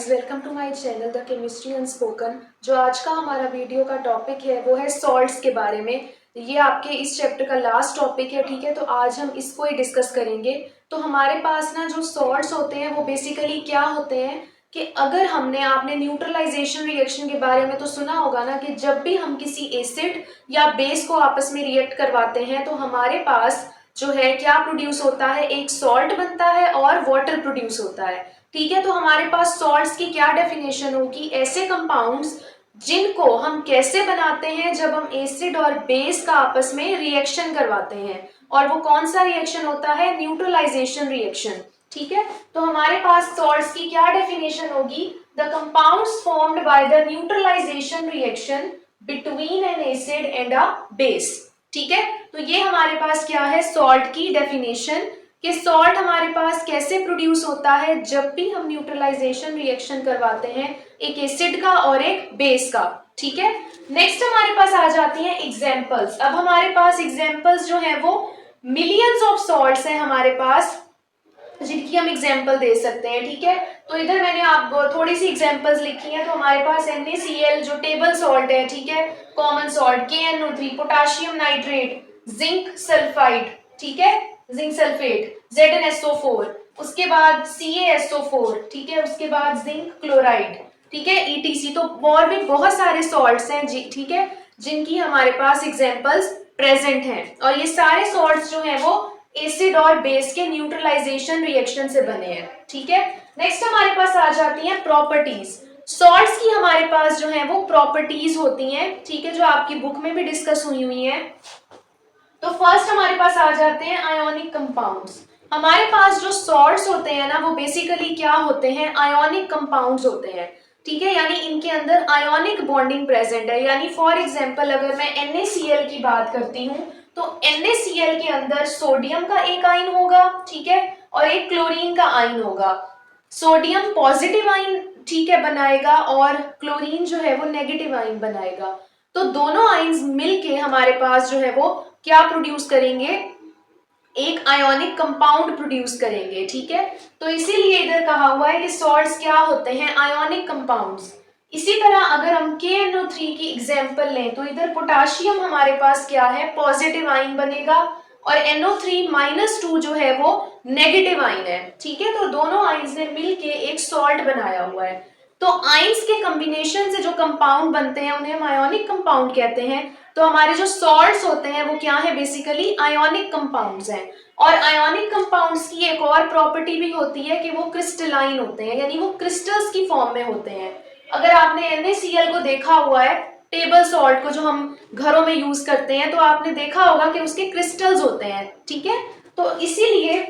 Guys, welcome to my channel the chemistry unspoken. जो आज का हमारा वीडियो का टॉपिक है वो है सॉल्ट्स के बारे में। ये आपके इस चैप्टर का लास्ट टॉपिक है, ठीक है। तो आज हम इसको ही डिस्कस करेंगे। तो हमारे पास ना जो सॉल्ट्स होते हैं वो बेसिकली क्या होते हैं कि अगर आपने न्यूट्रलाइजेशन रिएक्शन के बारे में तो सुना होगा ना कि जब भी हम किसी एसिड या बेस को आपस में रिएक्ट करवाते हैं तो हमारे पास जो है क्या प्रोड्यूस होता है, एक सॉल्ट बनता है और वाटर प्रोड्यूस होता है, ठीक है। तो हमारे पास सॉल्ट्स की क्या डेफिनेशन होगी, ऐसे कंपाउंड्स जिनको हम कैसे बनाते हैं जब हम एसिड और बेस का आपस में रिएक्शन करवाते हैं, और वो कौन सा रिएक्शन होता है, न्यूट्रलाइजेशन रिएक्शन, ठीक है। तो हमारे पास सॉल्ट्स की क्या डेफिनेशन होगी, the compounds formed by the neutralisation reaction between an acid and a base, ठीक है। तो ये हमारे पास क्या है, सॉल्ट की डेफिनेशन कि सॉल्ट हमारे पास कैसे प्रोड्यूस होता है जब भी हम न्यूट्रलाइजेशन रिएक्शन करवाते हैं एक एसिड का और एक बेस का, ठीक है। नेक्स्ट हमारे पास आ जाती हैं एग्जांपल्स। अब हमारे पास एग्जांपल्स जो है वो मिलियंस ऑफ सॉल्ट्स हैं हमारे पास जिनकी हम एग्जांपल दे सकते हैं, ठीक है। तो इधर मैंने आपको थोड़ी सी एग्जांपल्स लिखी हैं। तो हमारे पास NaCl जो टेबल सॉल्ट है, ठीक है, common salt, KNO3, potassium nitrate, zinc sulphide, ठीक है, जिंक सल्फेट, ZnSO4, उसके बाद CaSO4, ठीक है, उसके बाद जिंक क्लोराइड, ठीक है, ETC। तो और भी बहुत सारे सॉल्ट्स हैं जी, ठीक है, जिनकी हमारे पास एग्जांपल्स प्रेजेंट हैं। और ये सारे सॉल्ट्स जो हैं वो एसिड और बेस के न्यूट्रलाइजेशन रिएक्शन से बने हैं, ठीक है। नेक्स्ट हमारे पास आ जाती हैं प्रॉपर्टीज। सॉल्ट्स की हमारे पास जो है वो प्रॉपर्टीज होती हैं, ठीक है, जो आपकी बुक में भी डिस्कस हुई है। तो फर्स्ट हमारे पास आ जाते हैं आयोनिक कंपाउंड्स। हमारे पास जो सॉल्ट्स होते हैं ना वो बेसिकली क्या होते हैं, आयोनिक कंपाउंड्स होते हैं, ठीक है, यानी इनके अंदर आयोनिक बॉन्डिंग प्रेजेंट है। यानी फॉर एग्जांपल अगर मैं NaCl की बात करती हूँ तो NaCl के अंदर सोडियम का एक आयन होगा, ठीक है, और एक क्लोरीन का आयन होगा। सोडियम पॉजिटिव आयन, ठीक है, बनाएगा और क्लोरीन जो है वो नेगेटिव आयन बनाएगा। तो दोनों आयन्स मिलके हमारे पास जो है वो क्या प्रोड्यूस करेंगे, एक आयोनिक कंपाउंड प्रोड्यूस करेंगे, ठीक है। तो इसीलिए इधर कहा हुआ है कि सॉल्ट्स क्या होते हैं, आयोनिक कंपाउंड्स। इसी तरह अगर हम KNO3 की एग्जांपल लें तो इधर पोटेशियम हमारे पास क्या है, पॉजिटिव आयन बनेगा और NO3-2 जो है वो नेगेटिव आयन है, ठीक है। तो दोनों आयन्स ने मिलके एक सॉल्ट बनाया हुआ है। तो आयन्स के कॉम्बिनेशन से जो कंपाउंड बनते हैं उन्हें हम आयोनिक कंपाउंड कहते हैं। तो हमारे जो सॉल्ट्स होते हैं वो क्या है, बेसिकली आयोनिक कंपाउंड्स हैं। और आयोनिक कंपाउंड्स की एक और प्रॉपर्टी भी होती है कि वो क्रिस्टलाइन होते हैं, यानी वो क्रिस्टल्स की फॉर्म में होते हैं। अगर आपने NaCl को देखा हुआ है, टेबल सॉल्ट को जो हम घरों में यूज करते हैं, तो आपने देखा होगा कि उसके क्रिस्टल्स होते हैं, ठीक है। तो इसीलिए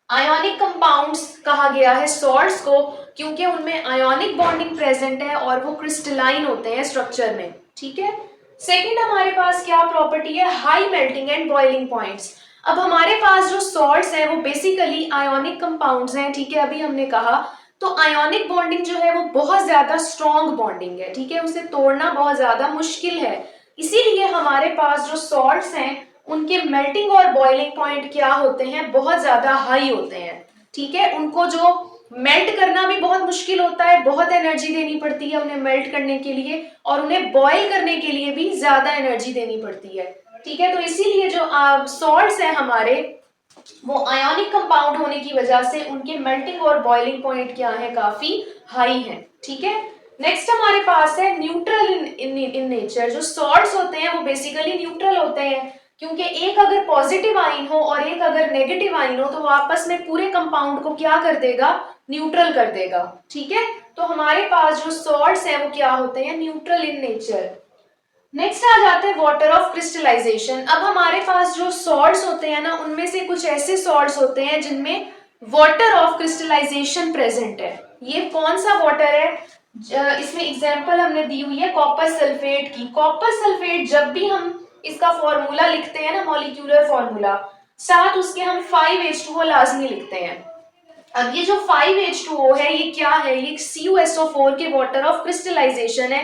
आयोनिक कंपाउंड्स कहा गया है सॉल्ट्स को, क्योंकि उनमें आयोनिक बॉन्डिंग प्रेजेंट है और वो क्रिस्टलाइन होते हैं स्ट्रक्चर में, ठीक है। सेकंड हमारे पास क्या प्रॉपर्टी है, high melting and boiling points. अब हमारे पास जो सॉल्ट्स हैं वो बेसिकली आयोनिक कंपाउंड्स हैं, ठीक है, अभी हमने कहा। तो आयोनिक बॉन्डिंग जो है वो बहुत ज्यादा स्ट्रॉन्ग बॉन्डिंग है, ठीक है, उसे तोड़ना बहुत ज्यादा मुश्किल है। इसीलिए हमारे पास जो सॉल्ट्स हैं उनके मेल्टिंग और बॉइलिंग पॉइंट क्या होते हैं, बहुत ज्यादा हाई होते हैं, ठीक है। उनको जो मेल्ट करना भी बहुत मुश्किल होता है, बहुत एनर्जी देनी पड़ती है उन्हें मेल्ट करने के लिए, और उन्हें बॉयल करने के लिए भी ज्यादा एनर्जी देनी पड़ती है, ठीक है। तो इसीलिए जो सॉल्ट्स हैं हमारे वो आयोनिक कंपाउंड होने की वजह से उनके मेल्टिंग और बॉइलिंग पॉइंट क्या है, काफी हाई है, ठीक है। नेक्स्ट हमारे पास है न्यूट्रल इन नेचर। जो सॉल्ट्स होते हैं वो बेसिकली न्यूट्रल होते हैं, क्योंकि एक अगर पॉजिटिव आयन हो और एक अगर नेगेटिव आयन हो तो वो आपस में पूरे कंपाउंड को क्या कर देगा, न्यूट्रल कर देगा, ठीक है। तो हमारे पास जो सॉल्ट्स हैं वो क्या होते हैं, न्यूट्रल इन नेचर। नेक्स्ट आ जाते हैं वाटर ऑफ क्रिस्टलाइजेशन। अब हमारे पास जो सॉल्ट्स होते हैं ना उनमें से कुछ ऐसे सॉल्ट्स होते हैं जिनमें वाटर ऑफ क्रिस्टलाइजेशन प्रेजेंट है। ये कौन सा वाटर है, इसमें एग्जांपल हमने दी हुई है कॉपर सल्फेट की। कॉपर सल्फेट जब भी हम इसका फॉर्मूला लिखते हैं ना, मॉलिक्यूलर फॉर्मूला, साथ उसके हम 5H2O लाजमी लिखते हैं। अब ये जो 5H2O है ये क्या है, ये CuSO4 के वाटर ऑफ क्रिस्टलाइजेशन है।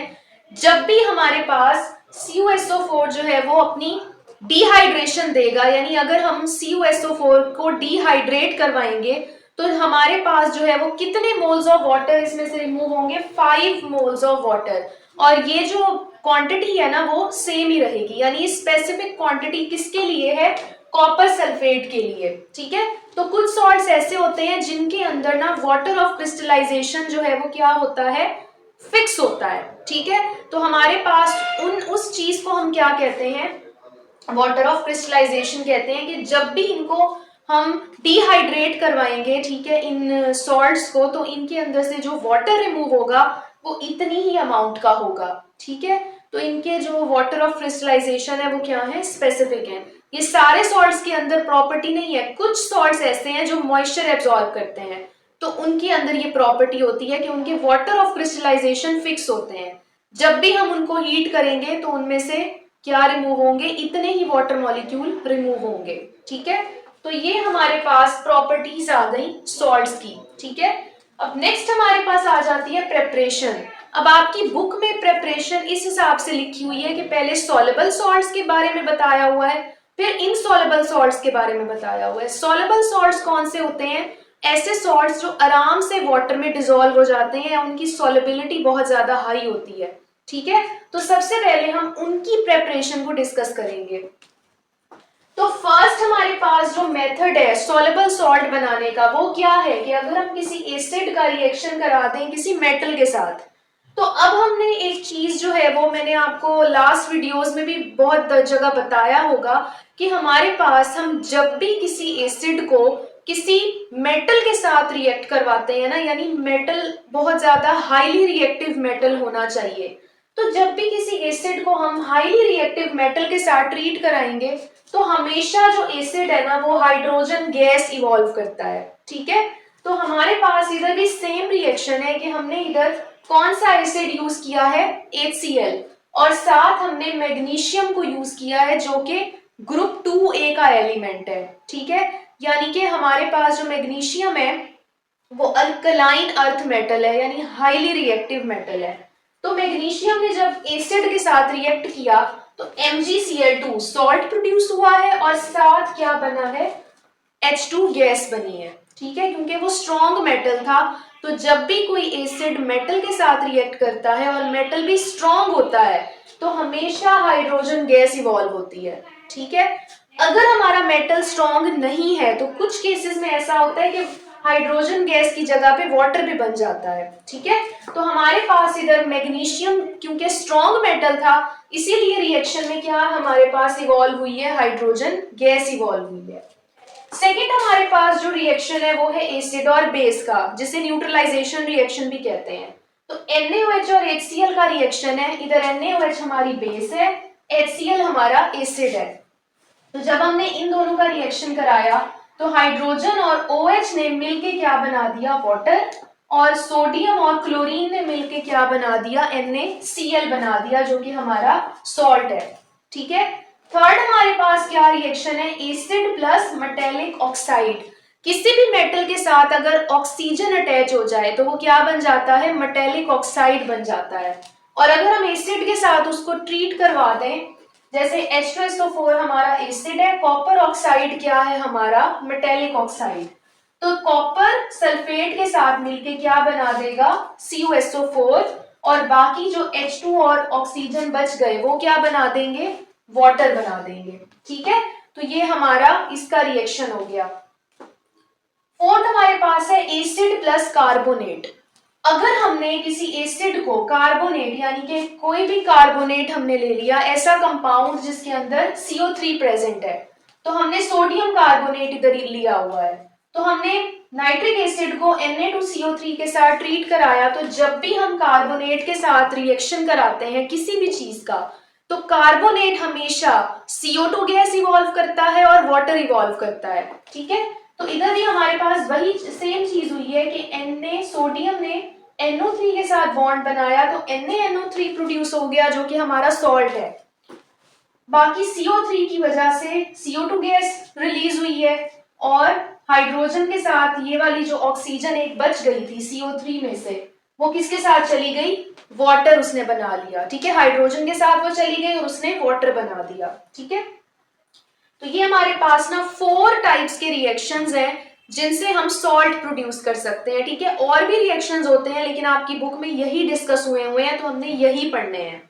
जब भी हमारे पास CuSO4 जो है वो अपनी डिहाइड्रेशन देगा, यानी अगर हम CuSO4 को डिहाइड्रेट करवाएंगे तो हमारे पास जो है वो कितने मोल्स ऑफ वाटर इसमें से रिमूव होंगे, 5 मोल्स ऑफ वाटर। और ये जो क्वांटिटी है ना वो सेम ही रहेगी, यानी स्पेसिफिक क्वांटिटी किसके लिए है, कॉपर सल्फेट के लिए। ठीक है, तो कुछ सॉल्ट्स ऐसे होते हैं जिनके अंदर ना वाटर ऑफ क्रिस्टलाइजेशन जो है वो क्या होता है, फिक्स होता है। ठीक है, तो हमारे पास उस चीज को हम क्या कहते हैं, वाटर ऑफ क्रिस्टलाइजेशन कहते हैं। कि जब भी इनको हम डिहाइड्रेट करवाएंगे, ठीक है, इन सॉल्ट्स को, तो इनके अंदर से जो वाटर रिमूव होगा वो इतनी ही अमाउंट का होगा। ठीक है, तो इनके जो वाटर ऑफ क्रिस्टलाइजेशन है वो क्या है, स्पेसिफिक है। ये सारे सॉल्ट्स के अंदर प्रॉपर्टी नहीं है, कुछ सॉल्ट्स ऐसे हैं जो मॉइस्चर एब्जॉर्ब करते हैं, तो उनके अंदर ये प्रॉपर्टी होती है कि उनके वाटर ऑफ क्रिस्टलाइजेशन फिक्स होते हैं। जब भी हम उनको हीट करेंगे तो उनमें से क्या रिमूव होंगे, इतने ही वाटर मॉलिक्यूल रिमूव होंगे। ठीक है, तो ये हमारे पास प्रॉपर्टीज आ गई सॉल्ट्स की। ठीक है, अब नेक्स्ट हमारे पास आ जाती है प्रेपरेशन। अब आपकी बुक में प्रेपरेशन इस हिसाब से लिखी हुई है कि पहले सॉल्युबल सॉल्ट्स के बारे में बताया हुआ है, फिर इनसॉल्युबल सॉल्ट्स के बारे में बताया हुआ है। सॉल्युबल सॉल्ट्स कौन से होते हैं, ऐसे सॉल्ट्स जो आराम से वाटर में डिसॉल्व हो जाते हैं, उनकी सॉल्युबिलिटी बहुत ज्यादा हाई होती है। ठीक है, तो सबसे पहले हम उनकी प्रेपरेशन को डिस्कस करेंगे। तो फर्स्ट हमारे पास जो मेथड है सॉल्युबल सॉल्ट बनाने का वो क्या है कि अगर हम किसी एसिड का रिएक्शन करा दें किसी मेटल के साथ, तो अब हमने एक चीज जो है वो मैंने आपको लास्ट वीडियोस में भी बहुत जगह बताया होगा कि हमारे पास हम जब भी किसी एसिड को किसी मेटल के साथ रिएक्ट करवाते हैं ना, यानी मेटल बहुत ज्यादा हाईली रिएक्टिव मेटल होना चाहिए। तो जब भी किसी एसिड को हम हाईली रिएक्टिव मेटल के साथ ट्रीट कराएंगे तो हमेशा जो एसिड है ना वो हाइड्रोजन गैस इवॉल्व करता है। ठीक है, तो हमारे पास इधर भी सेम रिएक्शन है कि हमने इधर कौन सा एसिड यूज किया है, HCl, और साथ हमने मैग्नीशियम को यूज किया है जो कि ग्रुप 2A का एलिमेंट है। ठीक है, यानी कि हमारे पास जो मैग्नीशियम है वो अल्कलाइन अर्थ मेटल है, यानी हाईली रिएक्टिव मेटल है। तो मैग्नीशियम ने जब एसिड के साथ रिएक्ट किया तो MgCl2 सॉल्ट प्रोड्यूस हुआ है और साथ क्या बना है, H2 गैस बनी है। ठीक है, क्योंकि वो स्ट्रॉन्ग मेटल था, तो जब भी कोई एसिड मेटल के साथ रिएक्ट करता है और मेटल भी स्ट्रॉन्ग होता है तो हमेशा हाइड्रोजन गैस इवॉल्व होती है। ठीक है, अगर हमारा मेटल स्ट्रॉन्ग नहीं है तो कुछ केसेस में ऐसा होता है कि हाइड्रोजन गैस की जगह पे वाटर भी बन जाता है। ठीक है, तो हमारे पास इधर मैग्नीशियम क्योंकि स्ट्रॉन्ग मेटल था इसीलिए रिएक्शन में क्या हमारे पास इवॉल्व हुई है, हाइड्रोजन गैस इवॉल्व हुई है। सेकेंड हमारे पास जो रिएक्शन है वो है एसिड और बेस का, जिसे न्यूट्रलाइजेशन रिएक्शन भी कहते हैं। तो NaOH और HCl का रिएक्शन है, इधर NaOH हमारी बेस है, HCl हमारा एसिड है। तो जब हमने इन दोनों का रिएक्शन कराया तो हाइड्रोजन और OH ने मिलके क्या बना दिया, वाटर, और सोडियम और क्लोरीन ने मिलके क्या बना दिया, NaCl बना दिया, जो कि हमारा सॉल्ट है। ठीक है, थर्ड हमारे पास क्या रिएक्शन है, एसिड प्लस मेटेलिक ऑक्साइड। किसी भी मेटल के साथ अगर ऑक्सीजन अटैच हो जाए तो वो क्या बन जाता है, मेटेलिक ऑक्साइड बन जाता है। और अगर हम एसिड के साथ उसको ट्रीट करवा दें, जैसे H2SO4 हमारा एसिड है, कॉपर ऑक्साइड क्या है हमारा, मेटेलिक ऑक्साइड, तो कॉपर सल्फेट के साथ मिलके क्या बना देगा, CuSO4, और बाकी जो H2 और ऑक्सीजन बच गए वो क्या बना देंगे, वाटर बना देंगे। ठीक है, तो ये हमारा इसका रिएक्शन हो गया। फोर्थ हमारे पास है एसिड प्लस कार्बोनेट। अगर हमने किसी एसिड को कार्बोनेट, यानी कि कोई भी कार्बोनेट हमने ले लिया, ऐसा कंपाउंड जिसके अंदर CO3 प्रेजेंट है, तो हमने सोडियम कार्बोनेट इधर लिया हुआ है, तो हमने नाइट्रिक एसिड को Na2CO3 के साथ ट्रीट कराया, तो जब भी हम कार्बोनेट के साथ रिएक्शन कराते हैं किसी भी चीज का, तो कार्बोनेट हमेशा CO2 गैस इवॉल्व करता है और वाटर इवॉल्व करता है। ठीक है, तो इधर भी हमारे पास वही सेम चीज हुई है कि सोडियम ने NO3 के साथ बॉन्ड बनाया तो NaNO3 प्रोड्यूस हो गया जो कि हमारा सॉल्ट है। बाकी CO3 की वजह से CO2 गैस रिलीज हुई है, और हाइड्रोजन के साथ ये वाली जो ऑक्सीजन एक बच गई थी CO3 में से, वो किसके साथ चली गई, वाटर उसने बना लिया। ठीक है, हाइड्रोजन के साथ वो चली गई और उसने वाटर बना दिया। ठीक है, तो ये हमारे पास ना 4 टाइप्स के रिएक्शंस हैं जिनसे हम सॉल्ट प्रोड्यूस कर सकते हैं, ठीक है। और भी रिएक्शंस होते हैं लेकिन आपकी बुक में यही डिस्कस हुए हैं, तो हमने यही पढ़ने हैं,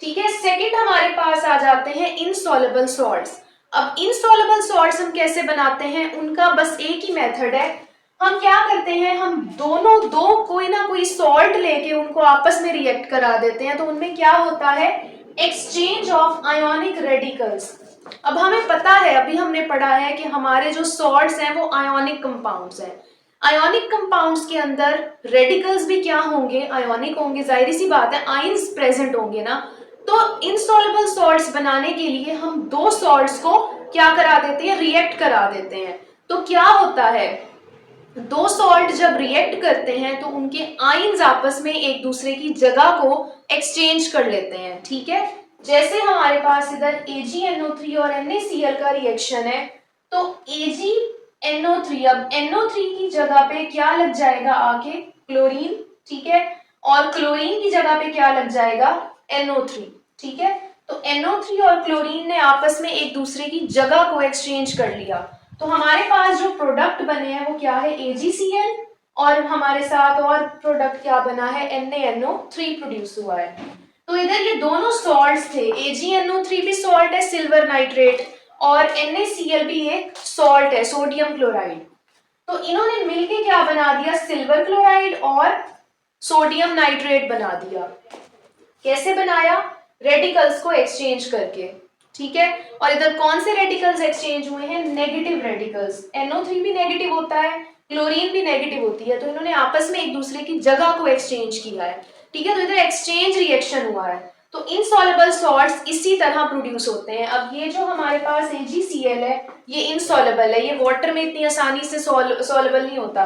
ठीक है। सेकंड हमारे पास आ जाते हैं इनसॉल्युबल सॉल्ट्स। अब इनसॉल्युबल सॉल्ट्स हम कैसे बनाते हैं, उनका बस एक ही मेथड है। हम क्या करते हैं, हम दो कोई ना कोई सॉल्ट लेके उनको आपस में रिएक्ट करा देते हैं, तो उनमें क्या होता है, एक्सचेंज ऑफ आयोनिक रेडिकल्स। अब हमें पता है, अभी हमने पढ़ा है कि हमारे जो सॉल्ट्स हैं वो आयोनिक कंपाउंड्स हैं। आयोनिक कंपाउंड्स के अंदर रेडिकल्स भी क्या होंगे, आयोनिक होंगे, जाहिर सी बात है, आयंस प्रेजेंट होंगे ना। तो इनसॉल्युबल सॉल्ट्स बनाने के लिए हम दो सॉल्ट्स को क्या करा देते हैं, रिएक्ट करा देते हैं। तो क्या होता है, दो सॉल्ट जब रिएक्ट करते हैं तो उनके आयंस आपस में एक दूसरे की जगह को एक्सचेंज कर लेते हैं, ठीक है। जैसे हमारे पास इधर AgNO3 और NaCl का रिएक्शन है, तो AgNO3, अब NO3 की जगह पे क्या लग जाएगा आके, क्लोरीन, ठीक है। और क्लोरीन की जगह पे क्या लग जाएगा, NO3, ठीक है। तो NO3 और क्लोरीन ने आपस में एक दूसरे की जगह को एक्सचेंज कर लिया, तो हमारे पास जो प्रोडक्ट बने हैं वो क्या है, AgCl, और हमारे साथ और प्रोडक्ट क्या बना है, NaNO3 प्रोड्यूस हुआ है। तो इधर ये दोनों सॉल्ट्स थे, AgNO3 भी सॉल्ट है, सिल्वर नाइट्रेट, और NaCl भी एक सॉल्ट है, सोडियम क्लोराइड। तो इन्होंने मिलके क्या बना दिया, सिल्वर क्लोराइड और सोडियम नाइट्रेट बना दिया। कैसे बनाया, रेडिकल्स को एक्सचेंज करके, ठीक है। और इधर कौन से रेडिकल्स एक्सचेंज हुए हैं, नेगेटिव रेडिकल्स। NO3 भी नेगेटिव होता है, क्लोरीन भी नेगेटिव होती है, तो इन्होंने आपस में एक दूसरे की जगह को एक्सचेंज किया है, ठीक है। तो इधर एक्सचेंज रिएक्शन हुआ है। तो इनसॉल्युबल सॉल्ट्स इसी तरह प्रोड्यूस होते हैं। अब ये जो हमारे पास AgCl है, ये इनसॉल्युबल है, ये वाटर में इतनी आसानी से सॉल्युबल नहीं होता।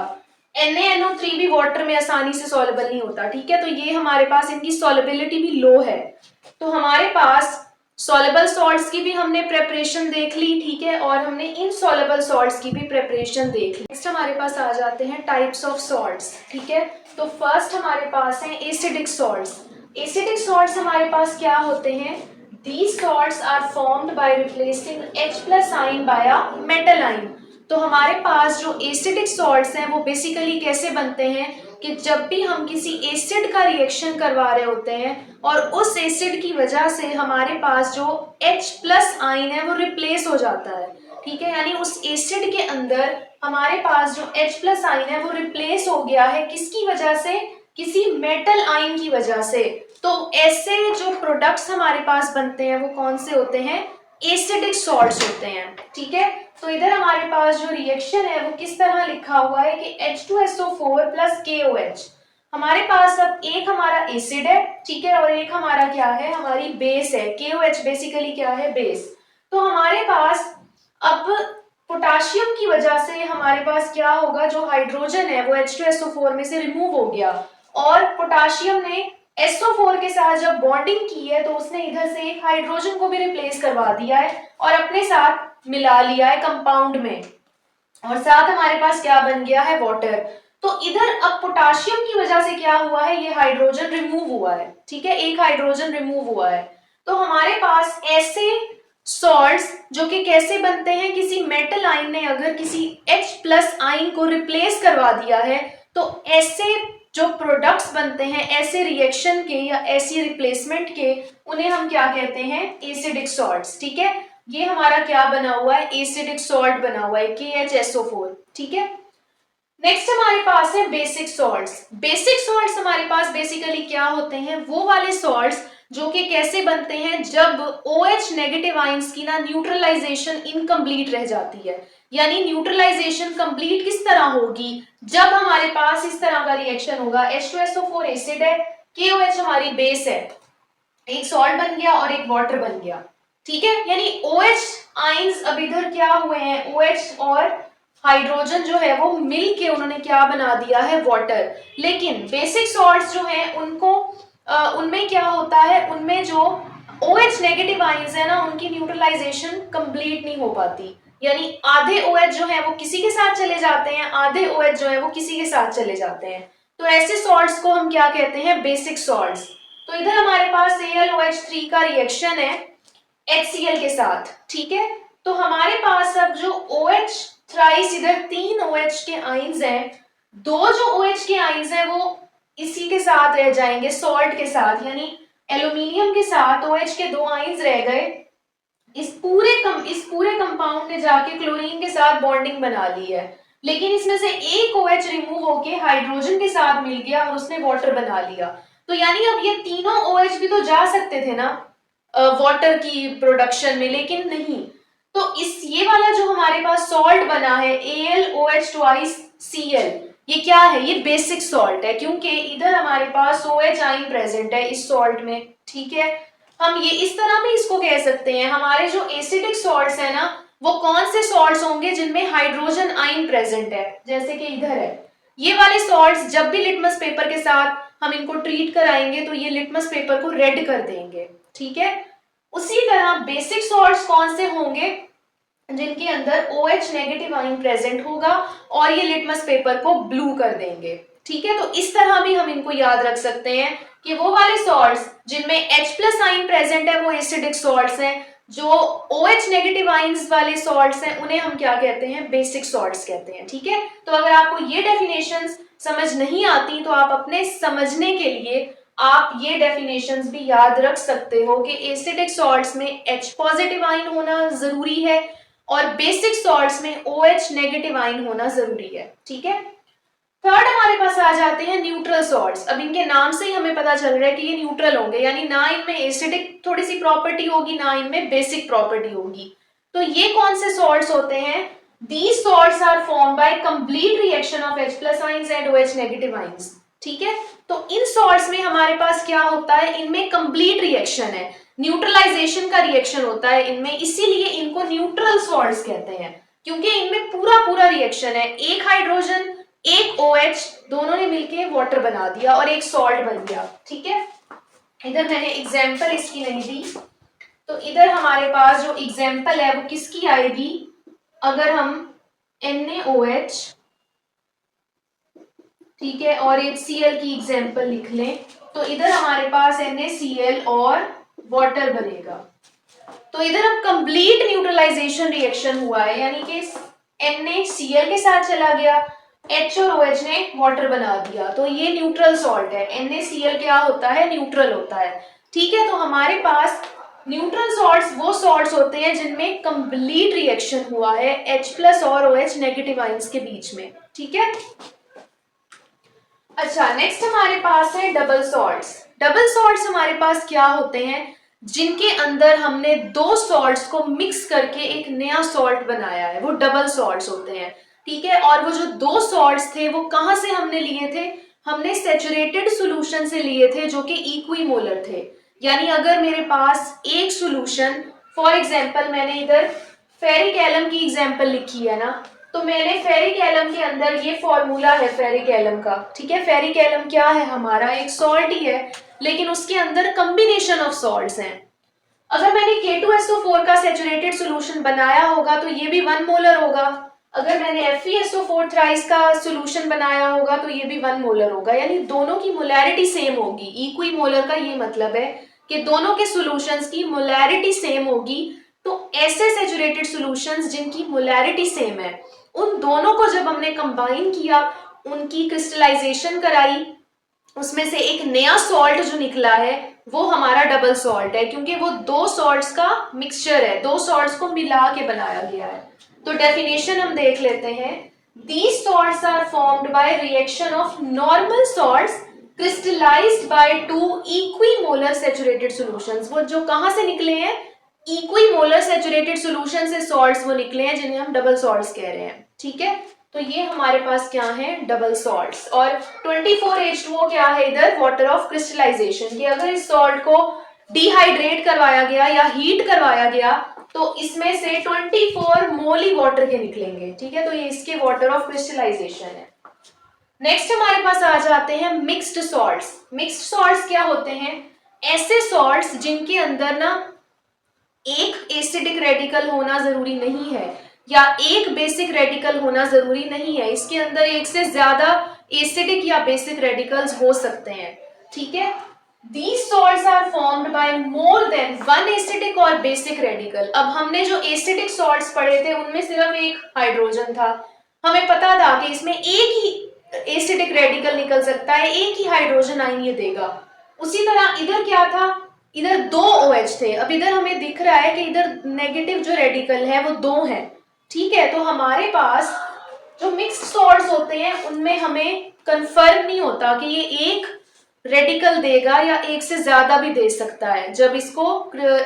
NaNO3 भी वाटर में आसानी से सॉल्युबल नहीं होता, ठीक है। तो ये हमारे पास इनकी सॉल्युबिलिटी भी लो है। तो हमारे पास सॉल्युबल सॉल्ट्स की भी हमने प्रेपरेशन देख ली, ठीक है, और हमने इनसॉल्युबल सॉल्ट्स की भी प्रेपरेशन देख ली। नेक्स्ट हमारे पास आ जाते हैं टाइप्स ऑफ सॉल्ट्स, ठीक है। तो फर्स्ट हमारे पास है एसिडिक सॉल्ट्स। एसिडिक सॉल्ट्स हमारे पास क्या होते हैं, these salts are formed by replacing H+ ion by a metal ion। तो हमारे पास जो एसिडिक सॉल्ट्स हैं वो बेसिकली कैसे बनते हैं कि जब भी हम किसी एसिड का रिएक्शन करवा रहे होते हैं और उस एसिड की वजह से हमारे पास जो H+ आयन है वो रिप्लेस हो जाता है, ठीक है। यानी उस एसिड के अंदर हमारे पास जो H+ आयन है वो रिप्लेस हो गया है, किसकी वजह से, किसी मेटल आयन की वजह से। तो ऐसे जो प्रोडक्ट्स हमारे पास बनते हैं वो कौन से होते हैं, एसिडिक सॉल्ट्स होते हैं, ठीक है। तो इधर हमारे पास जो रिएक्शन है वो किस तरह लिखा हुआ है कि H2SO4 + KOH। हमारे पास अब एक हमारा एसिड है, ठीक है, और एक हमारा क्या है, हमारी बेस है। KOH बेसिकली क्या है, बेस। तो हमारे पास अब पोटाशियम की वजह से हमारे पास क्या होगा, जो हाइड्रोजन है वो H2SO4 में से रिमूव हो गया, और पोटाशियम ने SO4 के साथ जब बॉन्डिंग की है तो उसने इधर से एक हाइड्रोजन को भी रिप्लेस करवा दिया है और अपने साथ मिला लिया है कंपाउंड में, और साथ हमारे पास क्या बन गया है, वाटर। तो इधर अब पोटाशियम की वजह से क्या हुआ है, ये हाइड्रोजन रिमूव हुआ है, ठीक है, एक हाइड्रोजन रिमूव हुआ है। तो हमारे पास ऐसे सॉल्ट्स जो कि कैसे बनते हैं, किसी मेटल आयन ने अगर किसी H+ आयन को रिप्लेस करवा दिया है, तो ऐसे जो प्रोडक्ट्स बनते हैं ऐसे रिएक्शन के या ऐसी रिप्लेसमेंट के, उन्हें हम क्या कहते हैं, एसिडिक सॉल्ट्स, ठीक है। ये हमारा क्या बना हुआ है, एसिडिक सॉल्ट बना हुआ है, KHSO4, ठीक है। नेक्स्ट हमारे पास है बेसिक सॉल्ट्स। बेसिक सॉल्ट्स हमारे पास बेसिकली क्या होते हैं, वो वाले सॉल्ट्स जो कि कैसे बनते हैं, जब OH नेगेटिव आयंस की ना न्यूट्रलाइजेशन इनकम्प्लीट रह जाती है। यानी न्यूट्रलाइजेशन कंप्लीट किस तरह होगी, जब हमारे पास इस तरह का रिएक्शन होगा, H2SO4 एसिड है, KOH हमारी बेस है, एक सॉल्ट बन गया और एक वाटर बन गया, ठीक है। यानी OH आयंस अब इधर क्या हुए हैं, OH और हाइड्रोजन जो है वो मिल के उन्होंने क्या बना दिया है, वाटर। लेकिन बेसिक सॉल्ट्स जो हैं उनको उनमें क्या होता है, उनमें जो OH नेगेटिव आयंस है ना, उनकी न्यूट्रलाइजेशन कंप्लीट नहीं हो पाती। यानी आधे OH जो है वो किसी के साथ चले जाते हैं, आधे OH जो है वो किसी के साथ चले जाते हैं। तो ऐसे सॉल्ट्स को हम क्या कहते हैं, बेसिक सॉल्ट्स। तो इधर हमारे पास AlOH3 का रिएक्शन है HCl के साथ, ठीक है। तो हमारे पास अब जो OH थ्राइस, इधर 3 OH के आइंस हैं, 2 जो OH के आइंस हैं वो इसी के साथ रह जाएंगे, सॉल्ट के साथ, यानी एल्यूमिनियम के साथ OH के 2 आइंस रह गए। इस पूरे कंपाउंड ने जाके क्लोरीन के साथ बॉन्डिंग बना ली है, लेकिन इसमें से एक OH रिमूव होके हाइड्रोजन के साथ मिल गया और उसने वाटर बना लिया। तो यानी अब ये तीनों OH भी तो जा सकते थे ना वाटर की प्रोडक्शन में, लेकिन नहीं। तो इस ये वाला जो हमारे पास सॉल्ट बना है AlOH ट्वाइस Cl, ये क्या है? ये बेसिक सॉल्ट है, क्योंकि इधर हमारे पास OH आयन प्रेजेंट है इस सॉल्ट में, ठीक है। हम ये इस तरह भी इसको कह सकते हैं, हमारे जो एसिडिक सॉल्ट्स है ना, वो कौन से सॉल्ट्स होंगे जिनमें हाइड्रोजन आयन प्रेजेंट है, जैसे कि इधर है। ये वाले सॉल्ट्स जब भी लिटमस पेपर के साथ हम इनको ट्रीट कराएंगे तो ये लिटमस पेपर को रेड कर देंगे, ठीक है। उसी तरह बेसिक सॉल्ट्स कौन से होंगे? जिनके अंदर OH नेगेटिव आयन प्रेजेंट होगा और ये लिटमस पेपर को ब्लू कर देंगे, ठीक है। तो इस तरह भी हम इनको याद रख सकते हैं कि वो वाले सॉल्ट्स जिनमें H+ आयन प्रेजेंट है वो एसिडिक सॉल्ट्स हैं, जो OH नेगेटिव आयंस वाले सॉल्ट्स हैं उन्हें हम क्या कहते हैं? बेसिक सॉल्ट्स कहते हैं, ठीक है। तो अगर आपको ये डेफिनेशंस समझ नहीं आती तो आप अपने समझने के लिए आप ये डेफिनेशंस भी याद रख सकते हो कि एसिडिक सॉल्ट्स में H पॉजिटिव आयन होना जरूरी है और बेसिक सॉल्ट्स में OH नेगेटिव आयन होना जरूरी है, ठीक है। थर्ड हमारे पास आ जाते हैं न्यूट्रल सॉल्ट्स। अब इनके नाम से ही हमें पता चल रहा है कि ये न्यूट्रल होंगे, यानी ना इनमें एसिडिक थोड़ी सी प्रॉपर्टी होगी ना इनमें बेसिक प्रॉपर्टी होगी। तो ये कौन से सॉल्ट्स होते हैं? These salts are formed by complete reaction of H+ ions and OH negative ions, ठीक है। तो इन सॉल्ट्स में हमारे पास क्या होता है? इनमें कंप्लीट रिएक्शन है, न्यूट्रलाइजेशन का रिएक्शन होता है इनमें, इसीलिए इनको न्यूट्रल सॉल्ट्स कहते हैं, क्योंकि इनमें पूरा रिएक्शन है। एक हाइड्रोजन एक OH दोनों ने मिलके वाटर बना दिया और एक सॉल्ट बन गया, ठीक है। इधर मैंने एग्जाम्पल इसकी नहीं दी, तो इधर हमारे पास जो एग्जाम्पल है वो किसकी आएगी? अगर हम NaOH, ठीक है, और HCl की एग्जाम्पल लिख लें तो इधर हमारे पास NaCl और वाटर बनेगा। तो इधर अब कंप्लीट न्यूट्रलाइजेशन रिएक्शन हुआ है, यानी कि NaCl के साथ चला गया, H और OH ने वाटर बना दिया, तो ये न्यूट्रल सॉल्ट है। NaCl क्या होता है? न्यूट्रल होता है, ठीक है। तो हमारे पास न्यूट्रल सॉल्ट्स वो सॉल्ट्स होते हैं जिनमें कंप्लीट रिएक्शन हुआ है H+ और OH नेगेटिव आयंस के बीच में, ठीक है। अच्छा, नेक्स्ट हमारे पास है डबल सॉल्ट्स। डबल सॉल्ट्स हमारे पास क्या होते हैं? जिनके अंदर हमने दो सॉल्ट्स को मिक्स करके एक नया सॉल्ट बनाया है, वो डबल सॉल्ट्स होते हैं, ठीक है। और वो जो दो सॉल्ट्स थे वो कहां से हमने लिए थे? हमने सैचुरेटेड सॉल्यूशन से लिए थे जो कि इक्विमोलर थे। यानी अगर मेरे पास एक सॉल्यूशन, फॉर एग्जांपल मैंने इधर फेरिक एलम की एग्जांपल लिखी है ना, तो मैंने फेरिक एलम के अंदर ये फॉर्मूला है फेरिक एलम का, ठीक है। फेरिक एलम क्या है? हमारा एक सॉल्ट ही है, लेकिन उसके अंदर कॉम्बिनेशन ऑफ सॉल्ट्स हैं। अगर मैंने K2SO4 का सैचुरेटेड सॉल्यूशन बनाया होगा तो ये भी 1 मोलर होगा। अगर मैंने FeSO4 थ्राइस का सॉल्यूशन बनाया होगा तो ये भी 1 मोलर होगा, यानी दोनों की मोलैरिटी सेम होगी। इक्विमोलर का ये मतलब है कि दोनों के सॉल्यूशंस की मोलैरिटी सेम होगी। तो ऐसे सैचुरेटेड सॉल्यूशंस जिनकी मोलैरिटी सेम है, उन दोनों को जब हमने कंबाइन किया, उनकी क्रिस्टलाइजेशन कराई, उसमें से एक नया सॉल्ट जो निकला है वो हमारा डबल सॉल्ट है, क्योंकि वो दो सॉल्ट्स का मिक्सचर है, दो सॉल्ट्स को मिला के बनाया गया है। तो डेफिनेशन हम देख लेते हैं। These salts are formed by reaction of normal salts crystallized by two equimolar saturated solutions। वो जो कहां से निकले हैं? इक्विमोलर सैचुरेटेड सॉल्यूशन से सॉल्ट्स वो निकले हैं जिन्हें हम डबल सॉल्ट्स कह रहे हैं, ठीक है। तो ये हमारे पास क्या है? Double salts. और 24H2O क्या है? इधर वाटर ऑफ क्रिस्टलाइजेशन, कि अगर इस सॉल्ट को डिहाइड्रेट करवाया गया या हीट करवाया गया तो इसमें से 24 मोल वाटर के निकलेंगे, ठीक है। तो ये इसके वाटर ऑफ क्रिस्टलाइजेशन है। नेक्स्ट हमारे पास आ जाते हैं मिक्स्ड सॉल्ट्स। मिक्स्ड सॉल्ट्स क्या होते हैं? ऐसे सॉल्ट्स जिनके अंदर ना एक एसिडिक रेडिकल होना जरूरी नहीं है या एक बेसिक रेडिकल होना जरूरी नहीं है, इसके अंदर एक से ज्यादा एसिडिक या बेसिक रेडिकल्स हो सकते हैं, ठीक है। These salts are formed by more than one acidic or basic radical। अब हमने जो एसिडिक सॉल्ट्स पढ़े थे उनमें सिर्फ एक हाइड्रोजन था, हमें पता था कि इसमें एक ही एसिडिक रेडिकल निकल सकता है, एक ही हाइड्रोजन आयन ये देगा। उसी तरह इधर क्या था, इधर दो OH थे, अब इधर हमें दिख रहा है कि इधर नेगेटिव जो रेडिकल है वो दो है, ठीक है। तो हमारे पास जो मिक्स्ड सॉल्ट्स होते हैं उनमें हमें कंफर्म नहीं होता कि ये एक रेडिकल देगा या एक से ज्यादा भी दे सकता है जब इसको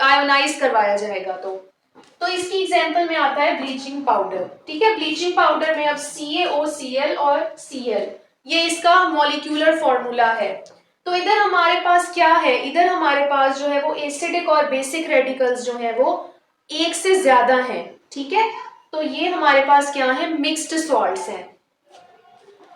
आयोनाइज करवाया जाएगा। तो इसकी एग्जांपल में आता है ब्लीचिंग पाउडर, ठीक है। ब्लीचिंग पाउडर में अब CaOCl और Cl ये इसका मॉलिक्यूलर फॉर्मूला है। तो इधर हमारे पास क्या है, इधर हमारे पास जो है वो एसिडिक और बेसिक रेडिकल्स जो है वो एक से ज्यादा है, ठीक है। तो ये हमारे पास क्या है, मिक्स्ड सॉल्ट्स हैं।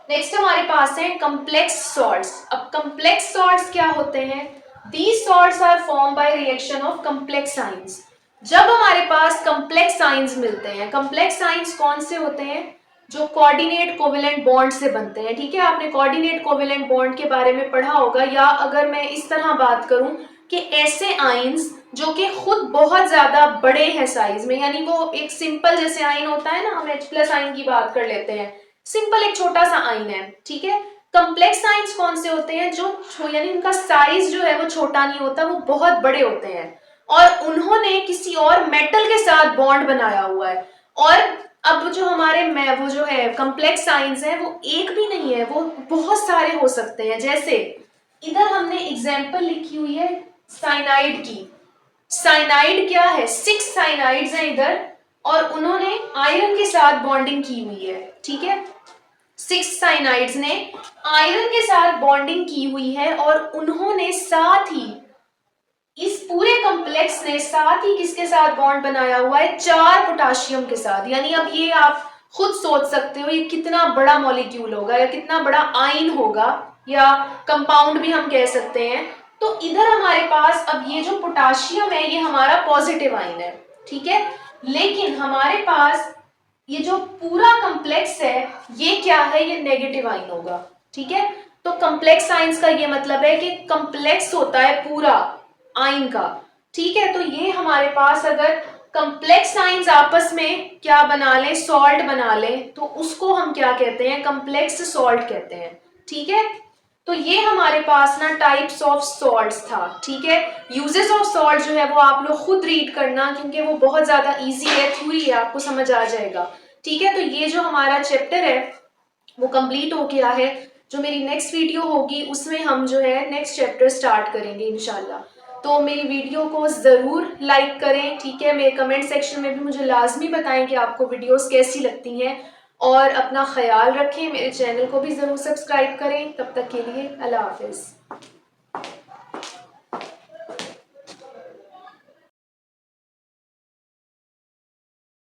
नेक्स्ट हमारे पास है कम्प्लेक्स सॉल्ट्स। अब कम्प्लेक्स सॉल्ट्स क्या होते हैं, these salts are form by reaction of complex ions. जब हमारे पास कम्प्लेक्स आइंस मिलते हैं, कम्प्लेक्स आइंस कौन से होते हैं, जो कोऑर्डिनेट कोवेलेंट बॉन्ड से बनते हैं, ठीक है। आपने कोऑर्डिनेट कोवेलेंट बॉन्ड के बारे में पढ़ा होगा, या अगर मैं इस तरह बात करूं कि ऐसे आइंस जो कि खुद बहुत ज्यादा बड़े हैं साइज में, यानी वो एक सिंपल जैसे आइन होता है ना, हम H+ आइन की बात कर लेते हैं, सिंपल एक छोटा सा आइन है, ठीक है। कम्प्लेक्स आइंस कौन से होते हैं, जो यानी उनका साइज जो है वो छोटा नहीं होता, वो बहुत बड़े होते हैं और उन्होंने किसी और मेटल के साथ बॉन्ड बनाया हुआ है। और अब जो हमारे में वो जो है कम्प्लेक्स आइंस है वो एक भी नहीं है, वो बहुत सारे हो सकते हैं। जैसे इधर हमने एग्जाम्पल लिखी हुई है साइनाइड की। साइनाइड क्या है, 6 साइनाइड्स हैं इधर और उन्होंने आयरन के साथ बॉन्डिंग की हुई है, ठीक है। 6 साइनाइड्स ने आयरन के साथ बॉन्डिंग की हुई है और उन्होंने साथ ही इस पूरे कॉम्प्लेक्स ने साथ ही किसके साथ बॉन्ड बनाया हुआ है, 4 पोटाशियम के साथ। यानी अब ये आप खुद सोच सकते हो ये कितना बड़ा मॉलिक्यूल होगा या कितना बड़ा आयन होगा, या कंपाउंड भी हम कह सकते हैं। तो इधर हमारे पास अब ये जो पोटाशियम है ये हमारा पॉजिटिव आयन है, ठीक है। लेकिन हमारे पास ये जो पूरा कॉम्प्लेक्स है ये क्या है, ये नेगेटिव आयन होगा, ठीक है। तो कॉम्प्लेक्स आयंस का ये मतलब है कि कॉम्प्लेक्स होता है पूरा आयन का, ठीक है। तो ये हमारे पास अगर कॉम्प्लेक्स आयंस आपस में क्या बना ले, सॉल्ट बना ले, तो उसको हम क्या कहते हैं, कॉम्प्लेक्स सॉल्ट कहते हैं, ठीक है। तो ये हमारे पास ना टाइप्स ऑफ सॉल्ट्स था, ठीक है। यूजेस ऑफ सॉल्ट जो है वो आप लोग खुद रीड करना, क्योंकि वो बहुत ज्यादा इजी है, थ्योरी है, आपको समझ आ जाएगा, ठीक है। तो ये जो हमारा चैप्टर है वो कंप्लीट हो गया है। जो मेरी नेक्स्ट वीडियो होगी उसमें हम जो है नेक्स्ट चैप्टर स्टार्ट करेंगे इंशाल्लाह। तो मेरी वीडियो को ज़रूर लाइक करें, ठीक है। मेरे कमेंट सेक्शन में भी मुझे लाजमी बताएं कि आपको वीडियोस कैसी लगती हैं, और अपना ख्याल रखें, मेरे चैनल को भी ज़रूर सब्सक्राइब करें। तब तक के लिए अल्लाह हाफिज़।